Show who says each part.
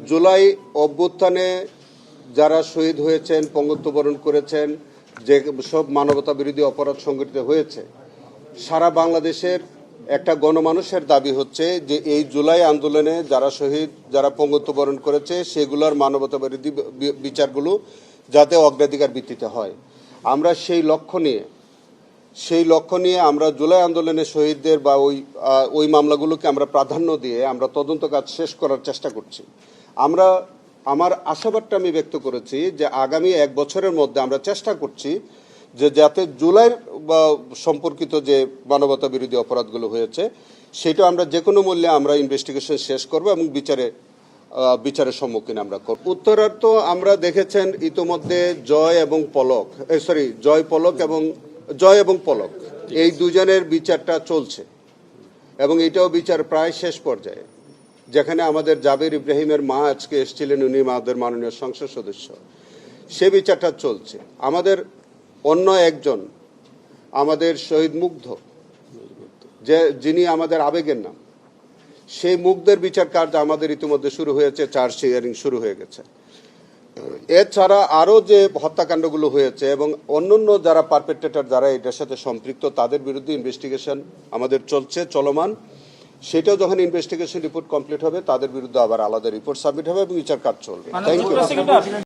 Speaker 1: জুলাই অভ্যুত্থানে যারা শহীদ হয়েছেন, পঙ্গুত্ববরণ করেছেন, যে সব মানবতা বিরোধী অপরাধ সংঘটিত হয়েছে, সারা বাংলাদেশের একটা গণমানুষের দাবি হচ্ছে যে এই জুলাই আন্দোলনে যারা শহীদ, যারা পঙ্গুত্ববরণ করেছে, সেগুলোর মানবতা বিরোধী বিচারগুলো যাতে অগ্রাধিকার ভিত্তিতে হয়। আমরা সেই লক্ষ্য নিয়ে আমরা জুলাই আন্দোলনের শহীদদের বা ওই মামলাগুলোকে আমরা প্রাধান্য দিয়ে আমরা তদন্ত কাজ শেষ করার চেষ্টা করছি। আমার আশাবাদটা আমি ব্যক্ত করেছি যে আগামী 1 বছরের মধ্যে আমরা চেষ্টা করছি যে যাতে জুলাইয়ের সম্পর্কিত যে মানবতা বিরোধী অপরাধগুলো হয়েছে সেটা আমরা যে কোনো মূল্যে আমরা ইনভেস্টিগেশন শেষ করব এবং বিচারের সম্মুখীন আমরা করব। উত্তরার্থ আমরা দেখেছেন ইতোমধ্যে জয় এবং পলক এই দুজনের বিচারটা চলছে এবং এটাও বিচার প্রায় শেষ পর্যায়ে, যেখানে আমাদের জাবের ইব্রাহিমের মা আজকে এসেছিলেন, উনি আমাদের মাননীয় সংসদ সদস্য, সে বিচারটা চলছে। আমাদের অন্য একজন আমাদের শহীদ মুগ্ধ, যিনি আমাদের আবেগের নাম, সেই মুগ্ধের বিচার কার্য আমাদের ইতিমধ্যে শুরু হয়েছে, চার্জ হিয়ারিং শুরু হয়ে গেছে। এছাড়া আরও যে হত্যাকাণ্ডগুলো হয়েছে এবং অন্যান্য যারা পারপেট্রেটর, যারা এটার সাথে সম্পৃক্ত, তাদের বিরুদ্ধে ইনভেস্টিগেশন আমাদের চলমান। সেটাও যখন ইনভেস্টিগেশন রিপোর্ট কমপ্লিট হবে তাদের বিরুদ্ধে আবার আলাদা রিপোর্ট সাবমিট হবে এবং বিচার কাজ চলবে। Thank you.